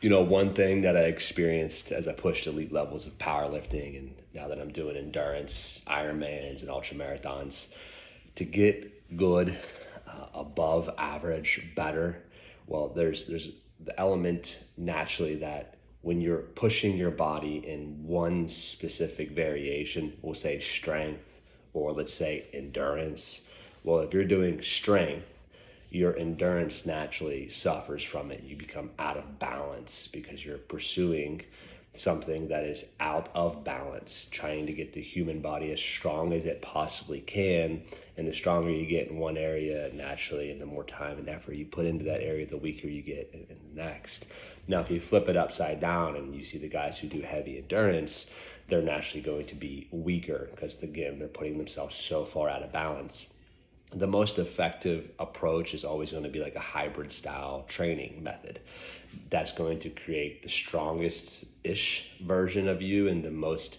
One thing that I experienced as I pushed elite levels of powerlifting, and now that I'm doing endurance, Ironmans, and ultra marathons, to get good, above average, better. Well, there's the element naturally that when you're pushing your body in one specific variation, we'll say strength, or let's say endurance. Well, if you're doing strength, your endurance naturally suffers from it. You become out of balance because you're pursuing something that is out of balance, trying to get the human body as strong as it possibly can. And the stronger you get in one area naturally, and the more time and effort you put into that area, the weaker you get in the next. Now, if you flip it upside down and you see the guys who do heavy endurance, they're naturally going to be weaker because, again, they're putting themselves so far out of balance. The most effective approach is always going to be like a hybrid style training method that's going to create the strongest ish version of you and the most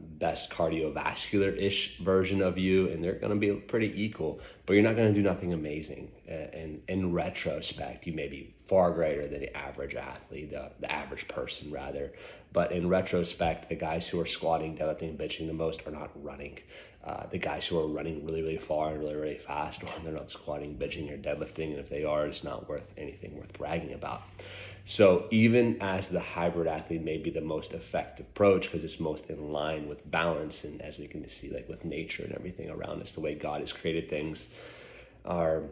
best cardiovascular-ish version of you, and they're going to be pretty equal, but you're not going to do nothing amazing. And in retrospect, you may be far greater than the average athlete, the average person rather. But in retrospect, the guys who are squatting, deadlifting, benching the most are not running. The guys who are running really, really far and really, really fast, or they're not squatting, benching, or deadlifting, and if they are, it's not worth anything worth bragging about. So even as the hybrid athlete may be the most effective approach because it's most in line with balance, and as we can see, like with nature and everything around us, the way God has created things, our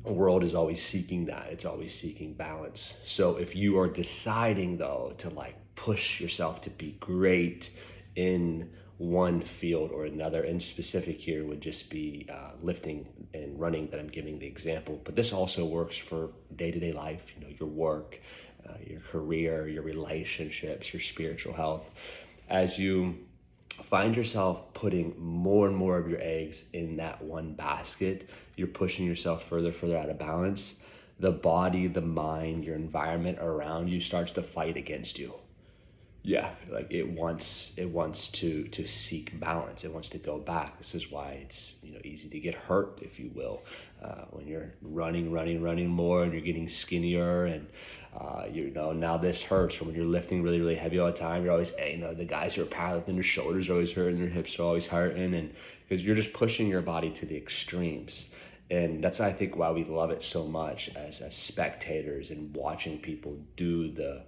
world is always seeking that. It's always seeking balance. So if you are deciding though to like push yourself to be great in one field or another, and specific here would just be lifting and running that I'm giving the example, but this also works for day-to-day life, your work, your career, your relationships, your spiritual health. As you find yourself putting more and more of your eggs in that one basket, you're pushing yourself further out of balance. The body, the mind, your environment around you starts to fight against you. Yeah, like it wants to seek balance. It wants to go back. This is why it's easy to get hurt, if you will, when you're running more and you're getting skinnier, and now this hurts. Or when you're lifting really, really heavy all the time, you're always the guys who are powerlifting, their shoulders are always hurting, their hips are always hurting, and because you're just pushing your body to the extremes. And that's, I think, why we love it so much as spectators and watching people do the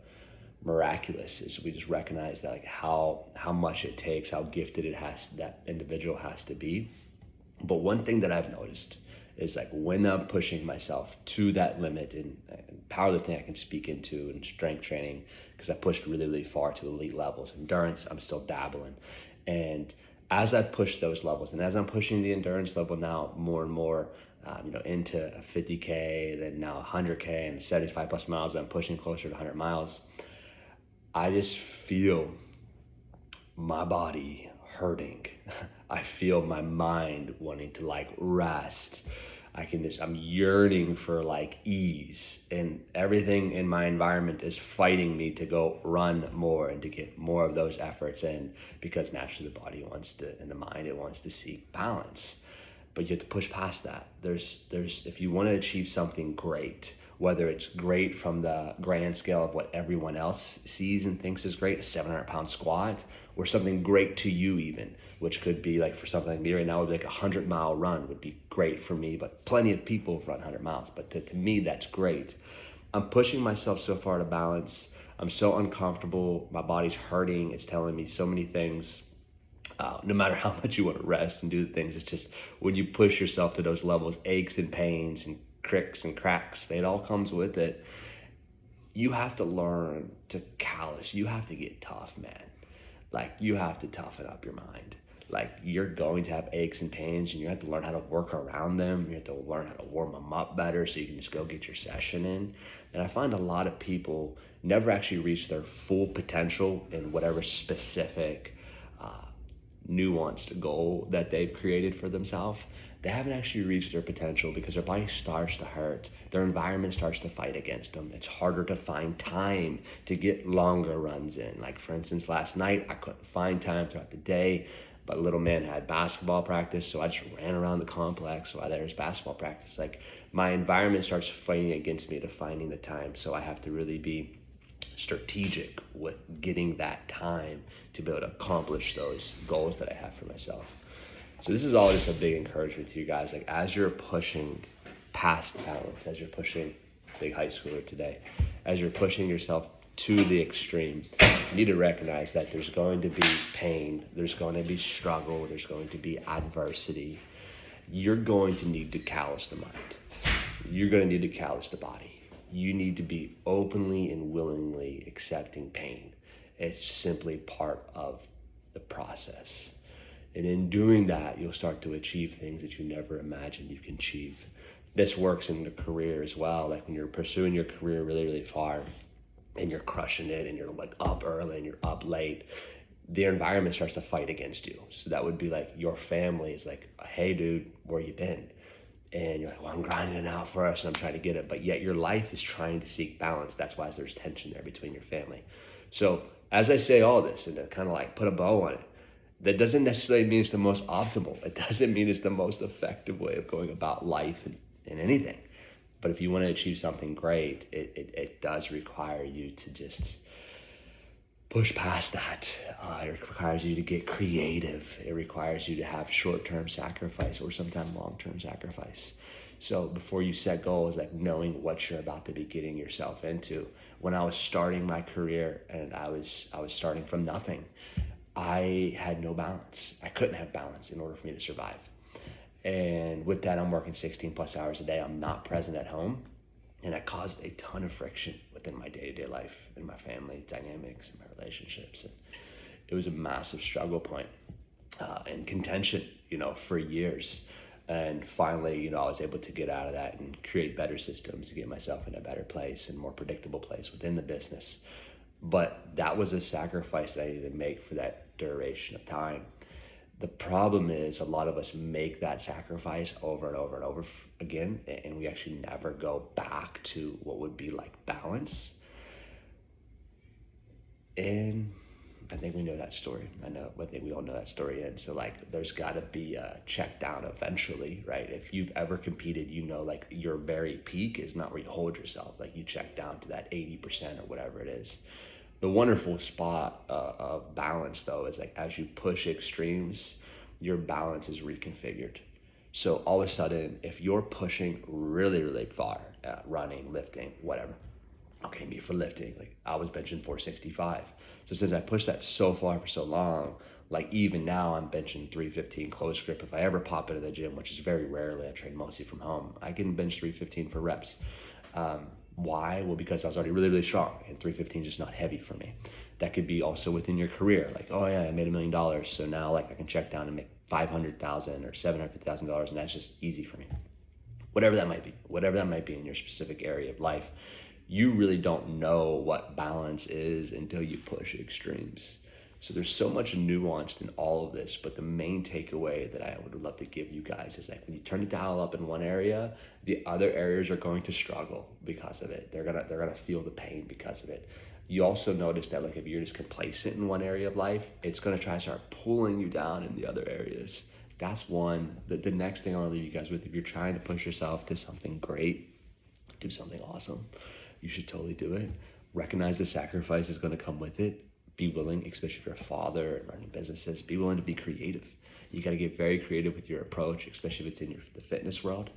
miraculous. Is we just recognize that, like, how much it takes, how gifted that individual has to be. But one thing that I've noticed is, like, when I'm pushing myself to that limit, in powerlifting I can speak into, and strength training because I pushed really, really far to elite levels. Endurance, I'm still dabbling. And as I push those levels, and as I'm pushing the endurance level now more and more, into 50K, then now 100K, and 75 plus miles, I'm pushing closer to 100 miles. I just feel my body hurting. I feel my mind wanting to like rest. I'm yearning for like ease, and everything in my environment is fighting me to go run more and to get more of those efforts in, because naturally the body wants to, and the mind, it wants to seek balance. But you have to push past that. There's if you want to achieve something great, whether it's great from the grand scale of what everyone else sees and thinks is great, a 700-pound squat, or something great to you even, which could be like, for something like me right now, would be like a 100-mile run would be great for me, but plenty of people run 100 miles, but to me, that's great. I'm pushing myself so far to balance. I'm so uncomfortable. My body's hurting. It's telling me so many things. No matter how much you want to rest and do the things, it's just when you push yourself to those levels, aches and pains and cricks and cracks, it all comes with it. You have to learn to callous. You have to get tough, man. Like, you have to toughen up your mind. Like, you're going to have aches and pains, and you have to learn how to work around them. You have to learn how to warm them up better so you can just go get your session in. And I find a lot of people never actually reach their full potential in whatever specific nuanced goal that they've created for themselves. They haven't actually reached their potential because their body starts to hurt. Their environment starts to fight against them. It's harder to find time to get longer runs in. Like, for instance, last night, I couldn't find time throughout the day, but little man had basketball practice, so I just ran around the complex while there's basketball practice. Like, my environment starts fighting against me to finding the time, so I have to really be strategic with getting that time to be able to accomplish those goals that I have for myself. So this is all just a big encouragement to you guys. Like as you're pushing past balance, as you're pushing big high schooler today, as you're pushing yourself to the extreme, you need to recognize that there's going to be pain, there's going to be struggle, there's going to be adversity. You're going to need to callous the mind. You're going to need to callous the body. You need to be openly and willingly accepting pain. It's simply part of the process. And in doing that, you'll start to achieve things that you never imagined you can achieve. This works in the career as well. Like when you're pursuing your career really, really far and you're crushing it and you're like up early and you're up late, the environment starts to fight against you. So that would be like your family is like, hey dude, where you been? And you're like, well, I'm grinding it out for us and I'm trying to get it. But yet your life is trying to seek balance. That's why there's tension there between your family. So as I say all this and to kind of like put a bow on it, that doesn't necessarily mean it's the most optimal. It doesn't mean it's the most effective way of going about life and anything. But if you want to achieve something great, it does require you to just push past that. It requires you to get creative. It requires you to have short-term sacrifice or sometimes long-term sacrifice. So before you set goals, like knowing what you're about to be getting yourself into. When I was starting my career and I was starting from nothing, I had no balance. I couldn't have balance in order for me to survive. And with that, I'm working 16 plus hours a day. I'm not present at home. And it caused a ton of friction within my day-to-day life and my family dynamics and my relationships. And it was a massive struggle point and contention, for years. And finally, I was able to get out of that and create better systems to get myself in a better place and more predictable place within the business. But that was a sacrifice that I needed to make for that duration of time. The problem is a lot of us make that sacrifice over and over and over again, and we actually never go back to what would be like balance. And I think we know that story. I think we all know that story. And so like, there's gotta be a check down eventually, right? If you've ever competed, like your very peak is not where you hold yourself. Like you check down to that 80% or whatever it is. The wonderful spot of balance though, is like, as you push extremes, your balance is reconfigured. So all of a sudden, if you're pushing really, really far, running, lifting, whatever, okay, me for lifting, like I was benching 465. So since I pushed that so far for so long, like even now I'm benching 315 close grip. If I ever pop into the gym, which is very rarely, I train mostly from home, I can bench 315 for reps. Why? Well, because I was already really, really strong and 315 is just not heavy for me. That could be also within your career. Like, oh yeah, I made $1 million. So now like I can check down and make $500,000 or $750,000 and that's just easy for me. Whatever that might be in your specific area of life, you really don't know what balance is until you push extremes. So there's so much nuanced in all of this, but the main takeaway that I would love to give you guys is that when you turn the dial up in one area, the other areas are going to struggle because of it. They're gonna feel the pain because of it. You also notice that like if you're just complacent in one area of life, it's gonna try to start pulling you down in the other areas. That's one. The next thing I want to leave you guys with, if you're trying to push yourself to something great, do something awesome, you should totally do it. Recognize the sacrifice is going to come with it. Be willing, especially if you're a father and running businesses, be willing to be creative. You got to get very creative with your approach, especially if it's in the fitness world.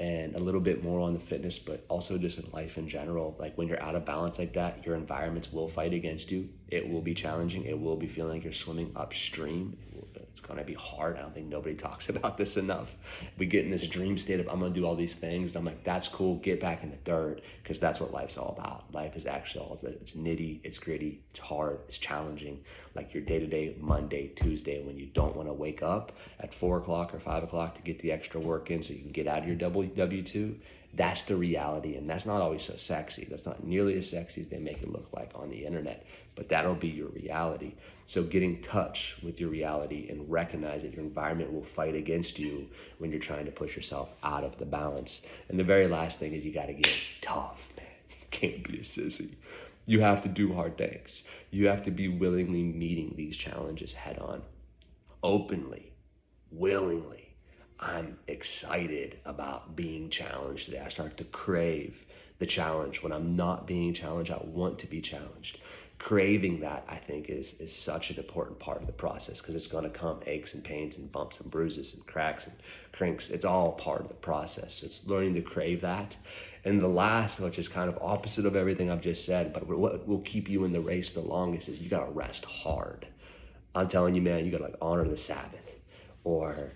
And a little bit more on the fitness, but also just in life in general. Like when you're out of balance like that, your environments will fight against you. It will be challenging. It will be feeling like you're swimming upstream. It's gonna be hard. I don't think nobody talks about this enough. We get in this dream state of I'm gonna do all these things, and I'm like, that's cool, get back in the dirt, because that's what life's all about. Life is actually it's nitty, it's gritty, it's hard, it's challenging. Like your day-to-day, Monday, Tuesday, when you don't wanna wake up at 4 o'clock or 5 o'clock to get the extra work in so you can get out of your W2, that's the reality, and that's not always so sexy. That's not nearly as sexy as they make it look like on the internet, but that'll be your reality. So get in touch with your reality and recognize that your environment will fight against you when you're trying to push yourself out of the balance. And the very last thing is you gotta get tough, man. You can't be a sissy. You have to do hard things. You have to be willingly meeting these challenges head on, openly, willingly. I'm excited about being challenged today. I start to crave the challenge. When I'm not being challenged, I want to be challenged. Craving that, I think, is such an important part of the process, because it's going to come aches and pains and bumps and bruises and cracks and crinks. It's all part of the process. So it's learning to crave that. And the last, which is kind of opposite of everything I've just said, but what will keep you in the race the longest, is you got to rest hard. I'm telling you, man, you got to like honor the Sabbath, or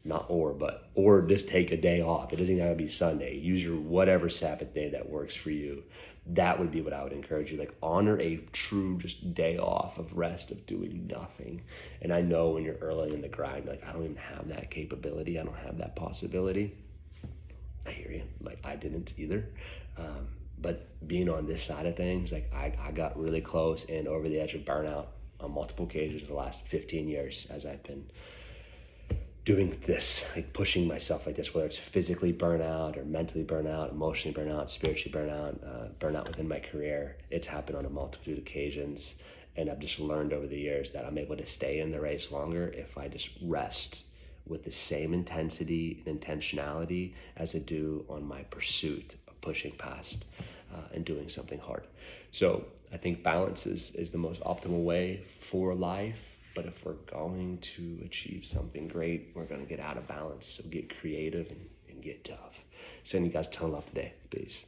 not or just take a day off. It doesn't gotta be Sunday. Use your whatever Sabbath day that works for you. That would be what I would encourage you. Like, honor a true just day off of rest, of doing nothing. And I know when you're early in the grind, like, I don't even have that capability. I don't have that possibility. I hear you. Like, I didn't either. But being on this side of things, like, I got really close and over the edge of burnout on multiple occasions in the last 15 years as I've been doing this, like pushing myself like this, whether it's physically burnout or mentally burnout, emotionally burnout, spiritually burnout, burnout within my career. It's happened on a multitude of occasions. And I've just learned over the years that I'm able to stay in the race longer if I just rest with the same intensity and intentionality as I do on my pursuit of pushing past and doing something hard. So I think balance is the most optimal way for life. But if we're going to achieve something great, we're going to get out of balance. So get creative and get tough. Sending you guys a ton of love today. Peace.